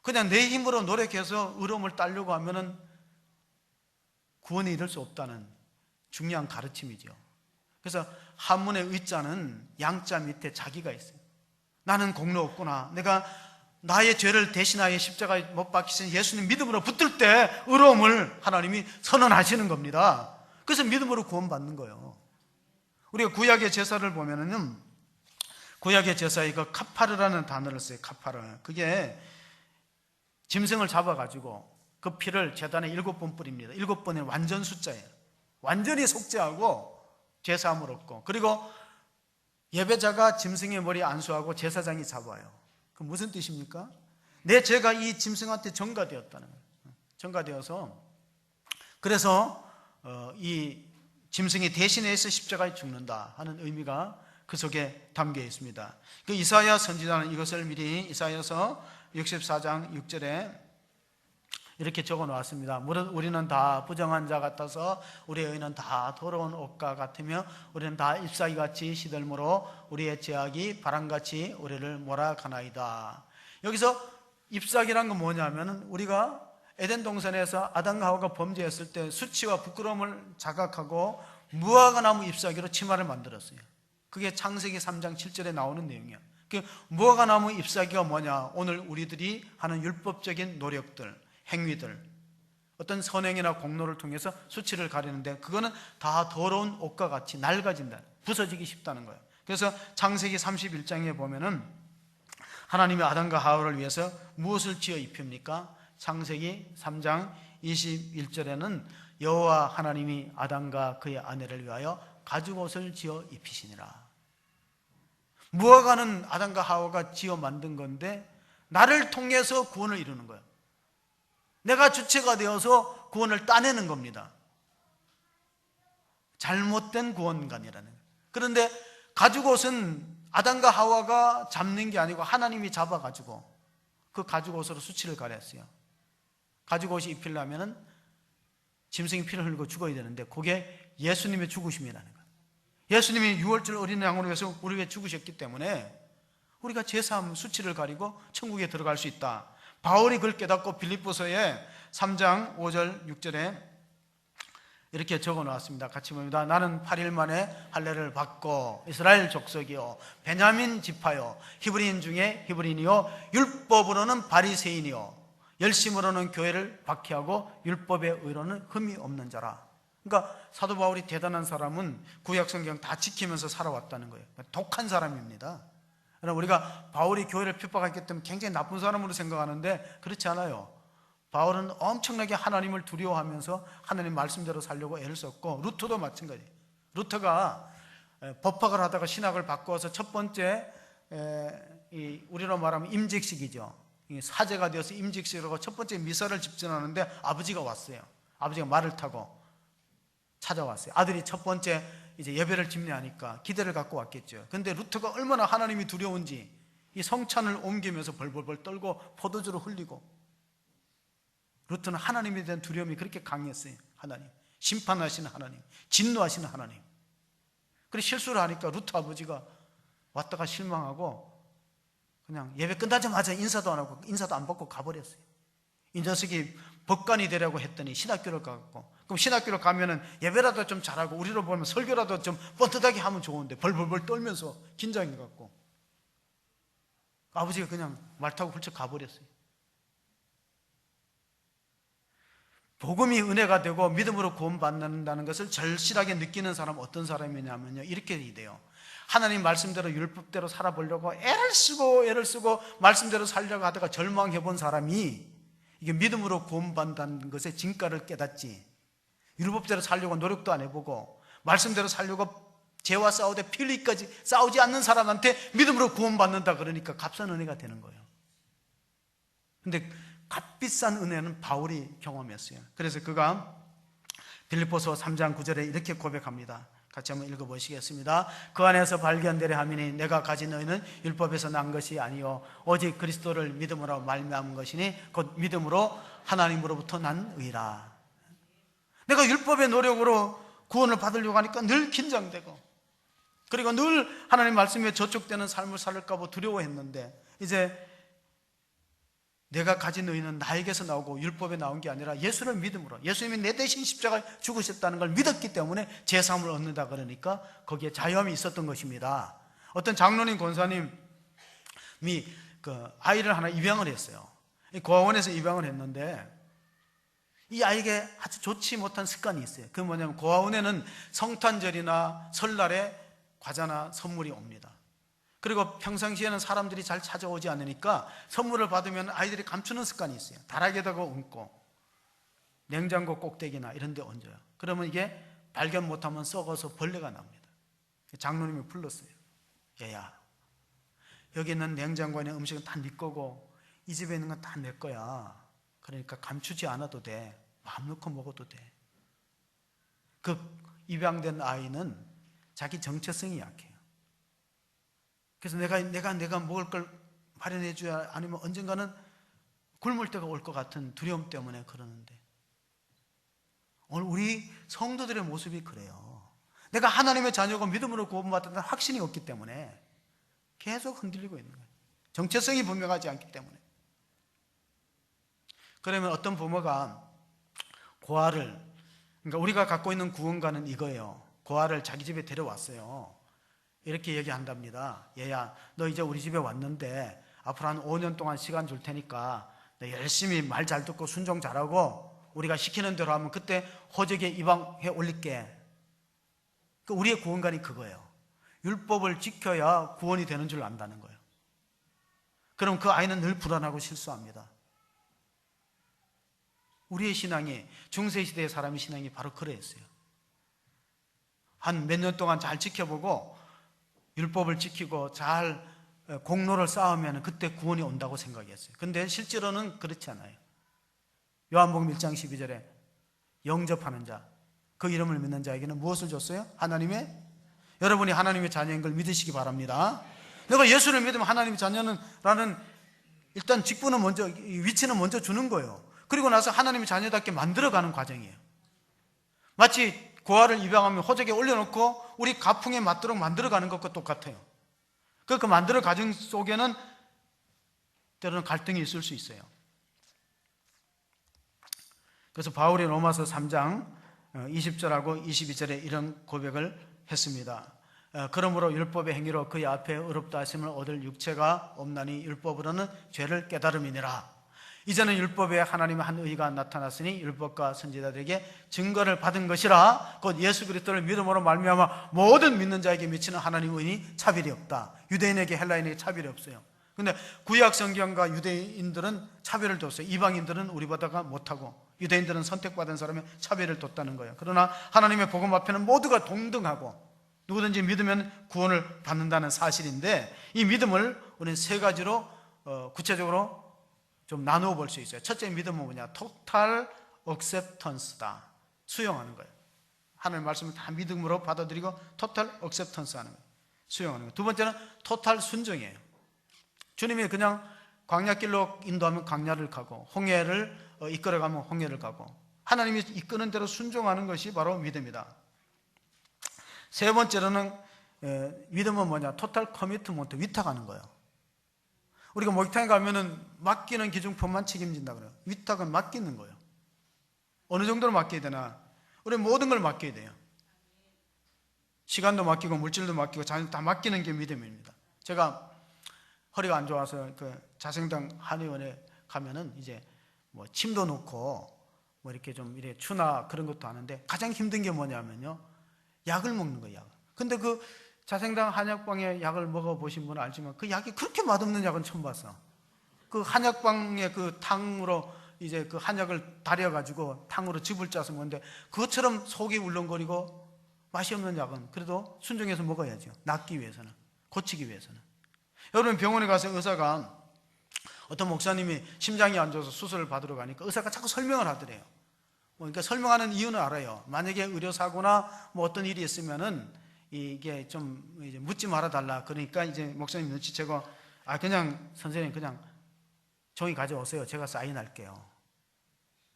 그냥 내 힘으로 노력해서 의로움을 따려고 하면은 구원에 이를 수 없다는 중요한 가르침이죠. 그래서 한문의 의자는 양자 밑에 자기가 있어요. 나는 공로 없구나. 내가 나의 죄를 대신하여 십자가에 못 박히신 예수님 믿음으로 붙들 때 의로움을 하나님이 선언하시는 겁니다. 그래서 믿음으로 구원받는 거예요. 우리가 구약의 제사를 보면은 구약의 제사에 그 카파르라는 단어를 써요. 카파르. 그게 짐승을 잡아가지고 그 피를 제단에 7번 뿌립니다. 7번의 완전 숫자예요. 완전히 속죄하고 제사함을 얻고, 그리고 예배자가 짐승의 머리 안수하고 제사장이 잡아요. 그 무슨 뜻입니까? 내 죄가 이 짐승한테 전가되었다는 거예요. 전가되어서, 그래서 이 짐승이 대신해서 십자가에 죽는다 하는 의미가 그 속에 담겨 있습니다. 그 이사야 선지자는 이것을 미리 이사야서 64장 6절에 이렇게 적어 놓았습니다. 우리는 다 부정한 자 같아서 우리의 의는 다 더러운 옷과 같으며 우리는 다 잎사귀같이 시들므로 우리의 죄악이 바람같이 우리를 몰아가나이다. 여기서 잎사귀란 건 뭐냐면 우리가 에덴 동산에서 아담과 하와가 범죄했을 때 수치와 부끄러움을 자각하고 무화과 나무 잎사귀로 치마를 만들었어요. 그게 창세기 3장 7절에 나오는 내용이야. 그 무화과 나무 잎사귀가 뭐냐? 오늘 우리들이 하는 율법적인 노력들, 행위들, 어떤 선행이나 공로를 통해서 수치를 가리는데 그거는 다 더러운 옷과 같이 낡아진다, 부서지기 쉽다는 거예요. 그래서 창세기 31장에 보면은 하나님이 아담과 하와를 위해서 무엇을 지어 입힙니까? 창세기 3장 21절에는 여호와 하나님이 아담과 그의 아내를 위하여 가죽옷을 지어 입히시니라. 무화과는 아담과 하와가 지어 만든 건데 나를 통해서 구원을 이루는 거예요. 내가 주체가 되어서 구원을 따내는 겁니다. 잘못된 구원관이라는 거예요. 그런데 가죽옷은 아담과 하와가 잡는 게 아니고 하나님이 잡아가지고 그 가죽옷으로 수치를 가렸어요. 가죽옷이 입히려면 짐승이 피를 흘리고 죽어야 되는데 그게 예수님의 죽으심이라는 거예요. 예수님이 6월절 어린 양으로 해서 우리 위해 죽으셨기 때문에 우리가 제사함 수치를 가리고 천국에 들어갈 수 있다. 바울이 그걸 깨닫고 빌립보서에 3장 5절 6절에 이렇게 적어 놓았습니다. 같이 봅니다. 나는 8일 만에 할례를 받고 이스라엘 족속이요 베냐민 지파요 히브리인 중에 히브리인이요 율법으로는 바리새인이요 열심으로는 교회를 박해하고 율법의 의로는 흠이 없는 자라. 그러니까 사도 바울이 대단한 사람은 구약 성경 다 지키면서 살아왔다는 거예요. 독한 사람입니다. 그러나 우리가 바울이 교회를 핍박했기 때문에 굉장히 나쁜 사람으로 생각하는데 그렇지 않아요. 바울은 엄청나게 하나님을 두려워하면서 하나님 말씀대로 살려고 애를 썼고, 루터도 마찬가지예요. 루터가 법학을 하다가 신학을 바꿔서 첫 번째 우리로 말하면 임직식이죠. 사제가 되어서 임직식으로 첫 번째 미사를 집전하는데 아버지가 왔어요. 아버지가 말을 타고 찾아왔어요. 아들이 첫 번째 이제 예배를 집례하니까 기대를 갖고 왔겠죠. 근데 루터가 얼마나 하나님이 두려운지 이 성찬을 옮기면서 벌벌벌 떨고 포도주를 흘리고, 루터는 하나님에 대한 두려움이 그렇게 강했어요. 하나님, 심판하시는 하나님, 진노하시는 하나님. 그래서 실수를 하니까 루터 아버지가 왔다가 실망하고 그냥 예배 끝나자마자 인사도 안 하고 인사도 안 받고 가버렸어요. 이 녀석이 법관이 되려고 했더니 신학교를 가고, 그럼 신학교를 가면은 예배라도 좀 잘하고 우리로 보면 설교라도 좀 뻔듯하게 하면 좋은데 벌벌벌 떨면서 긴장해갖고 아버지가 그냥 말 타고 훌쩍 가버렸어요. 복음이 은혜가 되고 믿음으로 구원받는다는 것을 절실하게 느끼는 사람은 어떤 사람이냐면요, 이렇게 돼요. 하나님 말씀대로 율법대로 살아보려고 애를 쓰고 말씀대로 살려고 하다가 절망해본 사람이 이게 믿음으로 구원받는다는 것의 진가를 깨닫지, 율법대로 살려고 노력도 안 해보고 말씀대로 살려고 죄와 싸우되 피 흘리기까지 싸우지 않는 사람한테 믿음으로 구원받는다 그러니까 값싼 은혜가 되는 거예요. 근데 값비싼 은혜는 바울이 경험했어요. 그래서 그가 빌립보서 3장 9절에 이렇게 고백합니다. 같이 한번 읽어보시겠습니다. 그 안에서 발견되려 함이니 내가 가진 의는 율법에서 난 것이 아니요 오직 그리스도를 믿음으로 말미암은 것이니 곧 믿음으로 하나님으로부터 난 의라. 내가 율법의 노력으로 구원을 받으려고 하니까 늘 긴장되고, 그리고 늘 하나님 말씀에 저촉되는 삶을 살까 봐 두려워했는데, 이제 내가 가진 의는 나에게서 나오고 율법에 나온 게 아니라 예수를 믿음으로, 예수님이 내 대신 십자가에 죽으셨다는 걸 믿었기 때문에 제사함을 얻는다 그러니까 거기에 자유함이 있었던 것입니다. 어떤 장로님 권사님이 그 아이를 하나 입양을 했어요. 고아원에서 입양을 했는데 이 아이에게 아주 좋지 못한 습관이 있어요. 그게 뭐냐면 고아원에는 성탄절이나 설날에 과자나 선물이 옵니다. 그리고 평상시에는 사람들이 잘 찾아오지 않으니까 선물을 받으면 아이들이 감추는 습관이 있어요. 다락에다가 얹고 냉장고 꼭대기나 이런 데 얹어요. 그러면 이게 발견 못하면 썩어서 벌레가 납니다. 장로님이 불렀어요. 얘야, 여기 있는 냉장고에 있는 음식은 다 네 거고 이 집에 있는 건 다 내 거야. 그러니까 감추지 않아도 돼. 마음 놓고 먹어도 돼. 그 입양된 아이는 자기 정체성이 약해요. 그래서 내가 먹을 걸 마련해 줘야, 아니면 언젠가는 굶을 때가 올 것 같은 두려움 때문에 그러는데, 오늘 우리 성도들의 모습이 그래요. 내가 하나님의 자녀고 믿음으로 구원받았다는 확신이 없기 때문에 계속 흔들리고 있는 거예요. 정체성이 분명하지 않기 때문에. 그러면 어떤 부모가 고아를, 그러니까 우리가 갖고 있는 구원관은 이거예요. 고아를 자기 집에 데려왔어요. 이렇게 얘기한답니다. 얘야, 너 이제 우리 집에 왔는데 앞으로 한 5년 동안 시간 줄 테니까 너 열심히 말 잘 듣고 순종 잘하고 우리가 시키는 대로 하면 그때 호적에 입양해 올릴게. 우리의 구원관이 그거예요. 율법을 지켜야 구원이 되는 줄 안다는 거예요. 그럼 그 아이는 늘 불안하고 실수합니다. 우리의 신앙이, 중세시대의 사람의 신앙이 바로 그랬어요. 한 몇 년 동안 잘 지켜보고 율법을 지키고 잘 공로를 쌓으면 그때 구원이 온다고 생각했어요. 근데 실제로는 그렇지 않아요. 요한복음 1장 12절에 영접하는 자, 그 이름을 믿는 자에게는 무엇을 줬어요? 여러분이 하나님의 자녀인 걸 믿으시기 바랍니다. 내가 예수를 믿으면 하나님의 자녀는 라는 일단 직분은 먼저, 위치는 먼저 주는 거예요. 그리고 나서 하나님의 자녀답게 만들어가는 과정이에요. 마치 고아를 입양하면 호적에 올려놓고 우리 가풍에 맞도록 만들어가는 것과 똑같아요. 그 만들어 과정 속에는 때로는 갈등이 있을 수 있어요. 그래서 바울이 로마서 3장 20절하고 22절에 이런 고백을 했습니다. 그러므로 율법의 행위로 그의 앞에 의롭다 하심을 얻을 육체가 없나니 율법으로는 죄를 깨달음이니라. 이제는 율법에 하나님의 한 의가 나타났으니 율법과 선지자들에게 증거를 받은 것이라. 곧 예수 그리스도를 믿음으로 말미암아 모든 믿는 자에게 미치는 하나님의 의는 차별이 없다. 유대인에게 헬라인에게 차별이 없어요. 근데 구약 성경과 유대인들은 차별을 뒀어요. 이방인들은 우리보다가 못하고 유대인들은 선택받은 사람의 차별을 뒀다는 거예요. 그러나 하나님의 복음 앞에는 모두가 동등하고 누구든지 믿으면 구원을 받는다는 사실인데, 이 믿음을 우리는 세 가지로 구체적으로 좀 나누어 볼 수 있어요. 첫째 믿음은 뭐냐? 토탈 억셉턴스다. 수용하는 거예요. 하나님의 말씀을 다 믿음으로 받아들이고 토탈 억셉턴스 하는 거예요. 수용하는 거예요. 두 번째는 토탈 순종이에요. 주님이 그냥 광야길로 인도하면 광야를 가고, 홍해를 이끌어가면 홍해를 가고, 하나님이 이끄는 대로 순종하는 것이 바로 믿음이다. 세 번째로는 믿음은 뭐냐? 토탈 커미트먼트, 위탁하는 거예요. 우리가 목욕탕에 가면은 맡기는 기중품만 책임진다 그래요. 위탁은 맡기는 거예요. 어느 정도로 맡겨야 되나? 우리 모든 걸 맡겨야 돼요. 시간도 맡기고 물질도 맡기고 다 맡기는 게 믿음입니다. 제가 허리가 안 좋아서 그 자생당 한의원에 가면은 이제 뭐 침도 놓고 뭐 이렇게 좀 이렇게 추나 그런 것도 하는데, 가장 힘든 게 뭐냐면요, 약을 먹는 거예요. 약. 근데 그 자생당 한약방에 약을 먹어보신 분은 알지만 그 약이 그렇게 맛없는 약은 처음 봤어. 그 한약방에 그 탕으로 이제 그 한약을 달여가지고 탕으로 즙을 짜서 먹는데, 그것처럼 속이 울렁거리고 맛이 없는 약은 그래도 순종해서 먹어야죠. 낫기 위해서는, 고치기 위해서는. 여러분, 병원에 가서 의사가, 어떤 목사님이 심장이 안 좋아서 수술을 받으러 가니까 의사가 자꾸 설명을 하더래요. 그러니까 설명하는 이유는 알아요. 만약에 의료사고나 뭐 어떤 일이 있으면은 이게 좀 이제 묻지 말아달라. 그러니까 이제 목사님 눈치채고, 그냥 선생님 그냥 종이 가져오세요. 제가 사인할게요.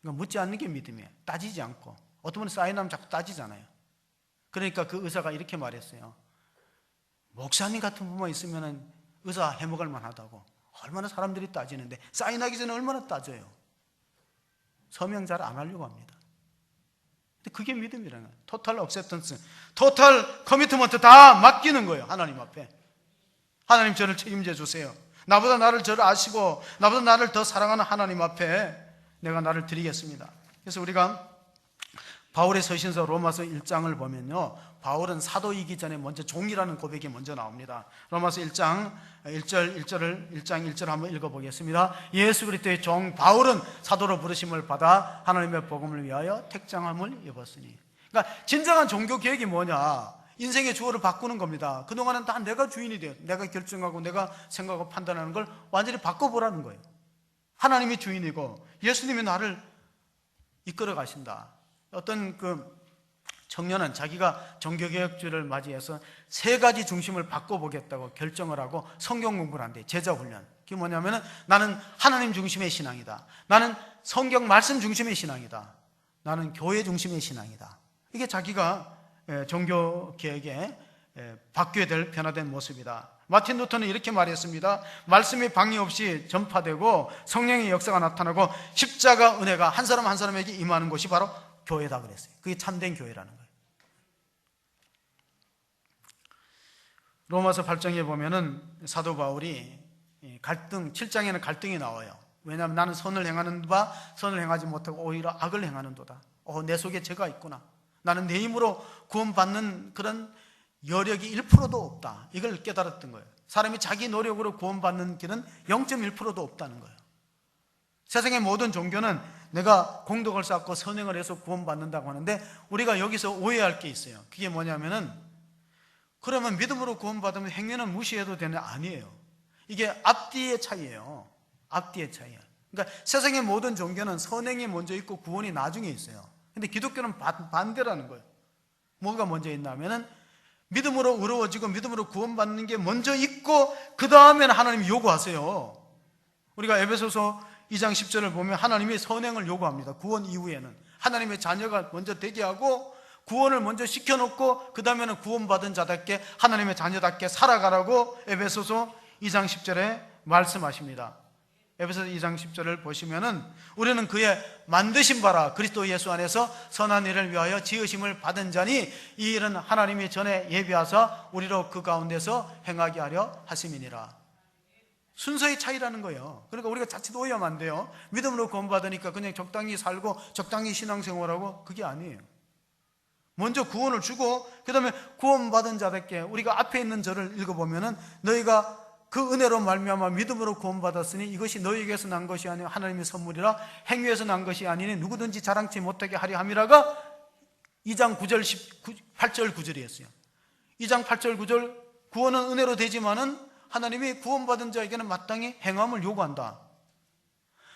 그러니까 묻지 않는 게 믿음이에요. 따지지 않고. 어떤 분은 사인하면 자꾸 따지잖아요. 그러니까 그 의사가 이렇게 말했어요. 목사님 같은 분만 있으면은 의사 해먹을 만하다고. 얼마나 사람들이 따지는데 사인하기 전에 얼마나 따져요. 서명 잘 안 하려고 합니다. 근데 그게 믿음이라는 거예요. 토탈 억셉턴스, 토탈 커미트먼트 다 맡기는 거예요. 하나님 앞에. 하나님, 저를 책임져 주세요. 나보다 나를 저를 아시고 나보다 나를 더 사랑하는 하나님 앞에 내가 나를 드리겠습니다. 그래서 우리가 바울의 서신서 로마서 1장을 보면요, 바울은 사도이기 전에 먼저 종이라는 고백이 먼저 나옵니다. 로마서 1장 1절 한번 읽어보겠습니다. 예수 그리스도의 종 바울은 사도로 부르심을 받아 하나님의 복음을 위하여 택장함을 입었으니. 그러니까 진정한 종교 계획이 뭐냐? 인생의 주어를 바꾸는 겁니다. 그동안은 다 내가 주인이 돼요. 내가 결정하고 내가 생각하고 판단하는 걸 완전히 바꿔보라는 거예요. 하나님이 주인이고 예수님이 나를 이끌어 가신다. 어떤 그 청년은 자기가 종교개혁주의를 맞이해서 세 가지 중심을 바꿔보겠다고 결정을 하고 성경 공부를 한대요. 제자훈련. 그게 뭐냐면, 나는 하나님 중심의 신앙이다. 나는 성경 말씀 중심의 신앙이다. 나는 교회 중심의 신앙이다. 이게 자기가 종교개혁에 바뀌어야 될 변화된 모습이다. 마틴 루터는 이렇게 말했습니다. 말씀이 방해 없이 전파되고 성령의 역사가 나타나고 십자가 은혜가 한 사람 한 사람에게 임하는 것이 바로 교회다 그랬어요. 그게 참된 교회라는 거예요. 로마서 8장에 보면은 사도 바울이 7장에는 갈등이 나와요. 왜냐하면 나는 선을 행하는 바 선을 행하지 못하고 오히려 악을 행하는도다. 내 속에 죄가 있구나. 나는 내 힘으로 구원받는 그런 여력이 1%도 없다. 이걸 깨달았던 거예요. 사람이 자기 노력으로 구원받는 길은 0.1%도 없다는 거예요. 세상의 모든 종교는 내가 공덕을 쌓고 선행을 해서 구원받는다고 하는데, 우리가 여기서 오해할 게 있어요. 그게 뭐냐면은, 그러면 믿음으로 구원받으면 행위는 무시해도 되는? 아니에요. 이게 앞뒤의 차이예요. 앞뒤의 차이예요. 그러니까 세상의 모든 종교는 선행이 먼저 있고 구원이 나중에 있어요. 근데 기독교는 반대라는 거예요. 뭐가 먼저 있냐면은, 믿음으로 의로워지고 믿음으로 구원받는 게 먼저 있고 그 다음에는 하나님이 요구하세요. 우리가 에베소서 2장 10절을 보면 하나님이 선행을 요구합니다. 구원 이후에는 하나님의 자녀가 먼저 되게 하고 구원을 먼저 시켜놓고 그 다음에는 구원받은 자답게 하나님의 자녀답게 살아가라고 에베소서 2장 10절에 말씀하십니다. 에베소서 2장 10절을 보시면은, 우리는 그의 만드신 바라 그리스도 예수 안에서 선한 일을 위하여 지으심을 받은 자니 이 일은 하나님이 전에 예비하사 우리로 그 가운데서 행하게 하려 하심이니라. 순서의 차이라는 거예요. 그러니까 우리가 자칫 오해하면 안 돼요. 믿음으로 구원받으니까 그냥 적당히 살고 적당히 신앙생활하고, 그게 아니에요. 먼저 구원을 주고 그 다음에 구원받은 자답게, 우리가 앞에 있는 절을 읽어보면은, 너희가 그 은혜로 말미암아 믿음으로 구원받았으니 이것이 너희에게서 난 것이 아니라 하나님의 선물이라 행위에서 난 것이 아니니 누구든지 자랑치 못하게 하려 함이라가 2장 9절 8절 9절이었어요. 2장 8절 9절 구원은 은혜로 되지만은 하나님이 구원받은 자에게는 마땅히 행함을 요구한다.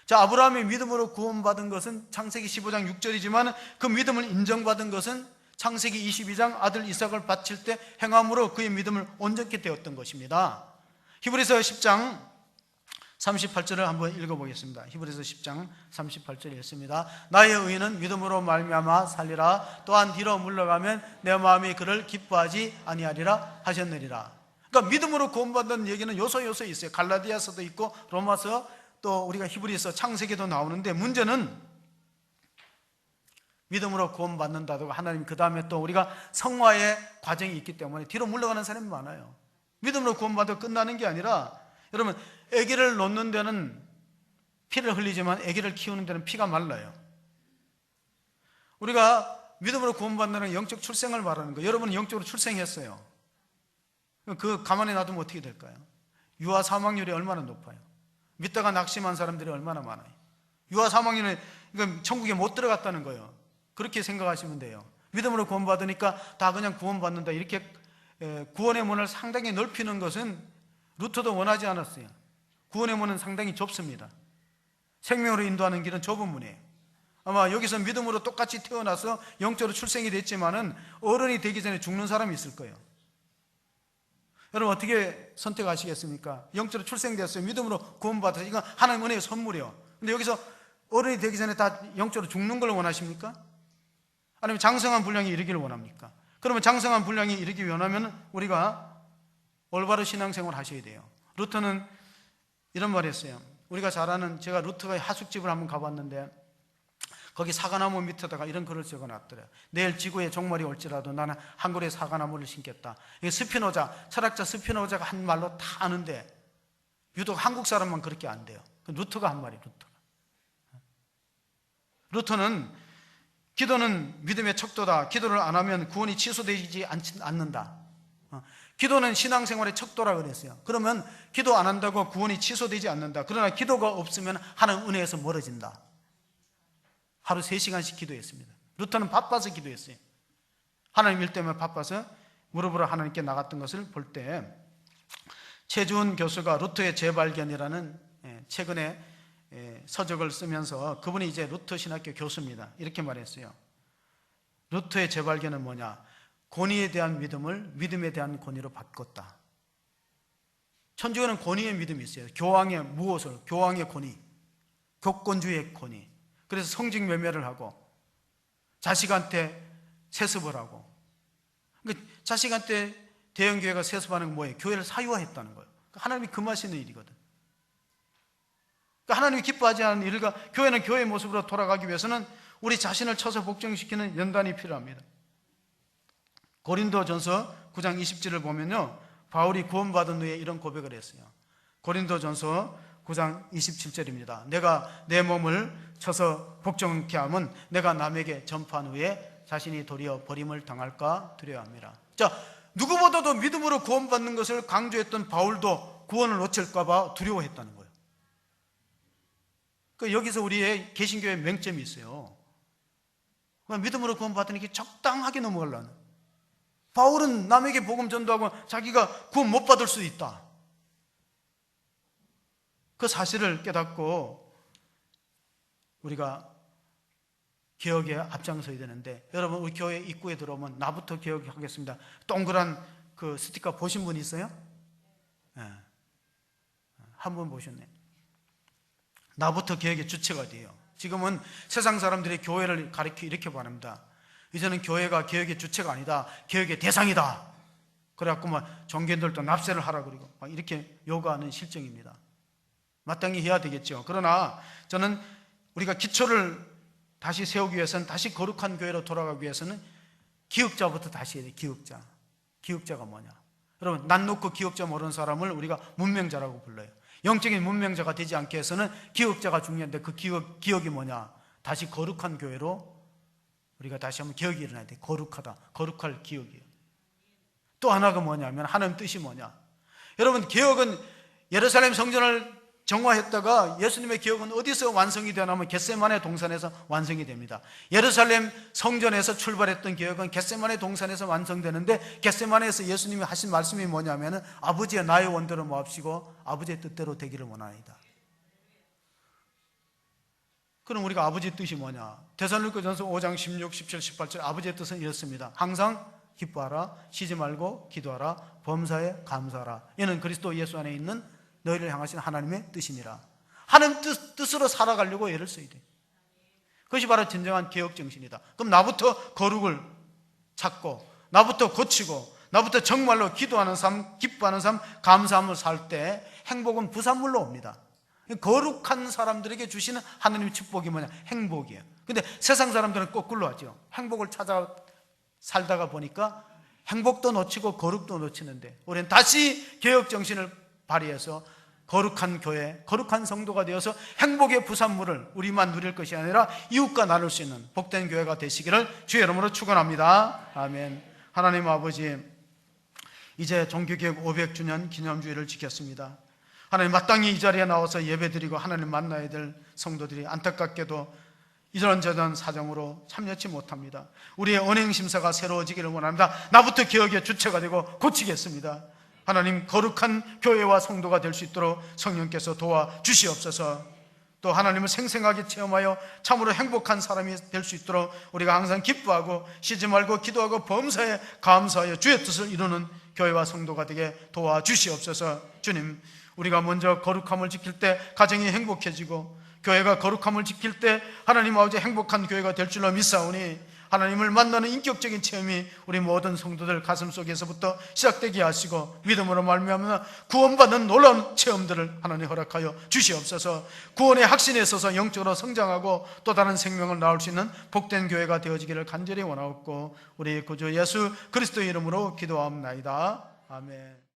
자, 아브라함이 믿음으로 구원받은 것은 창세기 15장 6절이지만 그 믿음을 인정받은 것은 창세기 22장 아들 이삭을 바칠 때 행함으로 그의 믿음을 온전케 되었던 것입니다. 히브리서 10장 38절을 한번 읽어보겠습니다. 히브리서 10장 38절 읽습니다. 나의 의인은 믿음으로 말미암아 살리라. 또한 뒤로 물러가면 내 마음이 그를 기뻐하지 아니하리라 하셨느니라. 그러니까 믿음으로 구원받는 얘기는 요소 있어요. 갈라디아서도 있고 로마서, 또 우리가 히브리서, 창세기도 나오는데, 문제는 믿음으로 구원받는다고 하나님 그 다음에 또 우리가 성화의 과정이 있기 때문에 뒤로 물러가는 사람이 많아요. 믿음으로 구원받아 끝나는 게 아니라, 여러분, 아기를 놓는 데는 피를 흘리지만 아기를 키우는 데는 피가 말라요. 우리가 믿음으로 구원받는 영적 출생을 말하는 거예요. 여러분은 영적으로 출생했어요. 그 가만히 놔두면 어떻게 될까요? 유아 사망률이 얼마나 높아요? 믿다가 낙심한 사람들이 얼마나 많아요? 유아 사망률은 천국에 못 들어갔다는 거예요. 그렇게 생각하시면 돼요. 믿음으로 구원받으니까 다 그냥 구원받는다, 이렇게 구원의 문을 상당히 넓히는 것은 루터도 원하지 않았어요. 구원의 문은 상당히 좁습니다. 생명으로 인도하는 길은 좁은 문이에요. 아마 여기서 믿음으로 똑같이 태어나서 영적으로 출생이 됐지만은 어른이 되기 전에 죽는 사람이 있을 거예요. 여러분, 어떻게 선택하시겠습니까? 영적으로 출생되었어요. 믿음으로 구원받아서, 이건 하나님 은혜의 선물이에요. 근데 여기서 어른이 되기 전에 다 영적으로 죽는 걸 원하십니까? 아니면 장성한 분량이 이르기를 원합니까? 그러면 장성한 분량이 이르기 원하면 우리가 올바른 신앙생활을 하셔야 돼요. 루터는 이런 말을 했어요. 우리가 잘 아는, 제가 루터가 하숙집을 한번 가봤는데 거기 사과나무 밑에다가 이런 글을 적어놨더래요. 내일 지구에 종말이 올지라도 나는 한 그루의 사과나무를 심겠다. 이게 스피노자, 철학자 스피노자가 한 말로 다 아는데 유독 한국 사람만 그렇게 안 돼요. 루터가 한 말이에요. 루터는 기도는 믿음의 척도다. 기도를 안 하면 구원이 취소되지 않는다. 기도는 신앙생활의 척도라 그랬어요. 그러면 기도 안 한다고 구원이 취소되지 않는다. 그러나 기도가 없으면 하나님 은혜에서 멀어진다. 하루 3시간씩 기도했습니다. 루터는 바빠서 기도했어요. 하나님 일 때문에 바빠서 무릎으로 하나님께 나갔던 것을 볼 때, 최주은 교수가 루터의 재발견이라는 최근에 서적을 쓰면서, 그분이 이제 루터 신학교 교수입니다. 이렇게 말했어요. 루터의 재발견은 뭐냐? 권위에 대한 믿음을 믿음에 대한 권위로 바꿨다. 천주교는 권위의 믿음이 있어요. 교황의 무엇을, 교황의 권위, 교권주의의 권위. 그래서 성직 매매를 하고 자식한테 세습을 하고, 그러니까 자식한테 대형교회가 세습하는 건 뭐예요? 교회를 사유화했다는 거예요. 하나님이 금하시는 일이거든. 그러니까 하나님이 기뻐하지 않는 일과, 교회는 교회의 모습으로 돌아가기 위해서는 우리 자신을 쳐서 복종시키는 연단이 필요합니다. 고린도전서 9장 20절을 보면요, 바울이 구원받은 후에 이런 고백을 했어요. 고린도전서 9장 27절입니다. 내가 내 몸을 쳐서 복종케 하면 내가 남에게 전파한 후에 자신이 도리어 버림을 당할까 두려워합니다. 자, 누구보다도 믿음으로 구원받는 것을 강조했던 바울도 구원을 놓칠까 봐 두려워했다는 거예요. 그러니까 여기서 우리의 개신교의 맹점이 있어요. 믿음으로 구원받으니까 적당하게 넘어가려는. 바울은 남에게 복음 전도하고 자기가 구원 못 받을 수도 있다. 그 사실을 깨닫고 우리가 개혁에 앞장서야 되는데, 여러분, 우리 교회 입구에 들어오면 나부터 개혁하겠습니다, 동그란 그 스티커 보신 분 있어요? 네. 한 분 보셨네. 나부터 개혁의 주체가 돼요. 지금은 세상 사람들이 교회를 가리켜 이렇게 말합니다. 이제는 교회가 개혁의 주체가 아니다, 개혁의 대상이다. 그래갖고 막 종교인들도 납세를 하라 그러고 막 이렇게 요구하는 실정입니다. 마땅히 해야 되겠죠. 그러나 저는 우리가 기초를 다시 세우기 위해서는, 다시 거룩한 교회로 돌아가기 위해서는 기억자부터 다시 해야 돼요. 기억자. 기억자가 뭐냐? 여러분, 난 놓고 기억자 모르는 사람을 우리가 문명자라고 불러요. 영적인 문명자가 되지 않게 해서는 기억자가 중요한데, 그 기억이 뭐냐? 다시 거룩한 교회로 우리가 다시 한번 기억이 일어나야 돼. 거룩하다. 거룩할 기억이에요. 또 하나가 뭐냐면, 하나님 뜻이 뭐냐? 여러분, 개혁은 예루살렘 성전을 정화했다가 예수님의 기억은 어디서 완성이 되냐면 겟세마네 동산에서 완성이 됩니다. 예루살렘 성전에서 출발했던 기억은 겟세마네 동산에서 완성되는데, 겟세마네에서 예수님이 하신 말씀이 뭐냐면 아버지의 나의 원대로 모합시고 아버지의 뜻대로 되기를 원하나이다. 그럼 우리가 아버지의 뜻이 뭐냐? 데살로니가전서 5장 16, 17, 18절 아버지의 뜻은 이렇습니다. 항상 기뻐하라, 쉬지 말고 기도하라, 범사에 감사하라. 이는 그리스도 예수 안에 있는 너희를 향하신 하나님의 뜻이니라. 하나님 뜻으로 살아가려고 애를 써야 돼. 그것이 바로 진정한 개혁 정신이다. 그럼 나부터 거룩을 찾고, 나부터 고치고, 나부터 정말로 기도하는 삶, 기뻐하는 삶, 감사함을 살 때 행복은 부산물로 옵니다. 거룩한 사람들에게 주시는 하나님의 축복이 뭐냐? 행복이에요. 근데 세상 사람들은 거꾸로 하죠. 행복을 찾아 살다가 보니까 행복도 놓치고 거룩도 놓치는데, 우리는 다시 개혁 정신을 발휘해서 거룩한 교회, 거룩한 성도가 되어서 행복의 부산물을 우리만 누릴 것이 아니라 이웃과 나눌 수 있는 복된 교회가 되시기를 주의 이름으로 축원합니다. 아멘. 하나님 아버지, 이제 종교개혁 500주년 기념주일을 지켰습니다. 하나님, 마땅히 이 자리에 나와서 예배드리고 하나님 만나야 될 성도들이 안타깝게도 이런저런 사정으로 참여치 못합니다. 우리의 언행심사가 새로워지기를 원합니다. 나부터 개혁의 주체가 되고 고치겠습니다. 하나님, 거룩한 교회와 성도가 될 수 있도록 성령께서 도와주시옵소서. 또 하나님을 생생하게 체험하여 참으로 행복한 사람이 될 수 있도록 우리가 항상 기뻐하고 쉬지 말고 기도하고 범사에 감사하여 주의 뜻을 이루는 교회와 성도가 되게 도와주시옵소서. 주님, 우리가 먼저 거룩함을 지킬 때 가정이 행복해지고, 교회가 거룩함을 지킬 때 하나님 아버지 행복한 교회가 될 줄로 믿사오니, 하나님을 만나는 인격적인 체험이 우리 모든 성도들 가슴속에서부터 시작되게 하시고, 믿음으로 말미암아 구원받는 놀라운 체험들을 하나님 허락하여 주시옵소서. 구원의 확신에 있어서 영적으로 성장하고 또 다른 생명을 낳을 수 있는 복된 교회가 되어지기를 간절히 원하옵고, 우리 구주 예수 그리스도의 이름으로 기도하옵나이다. 아멘.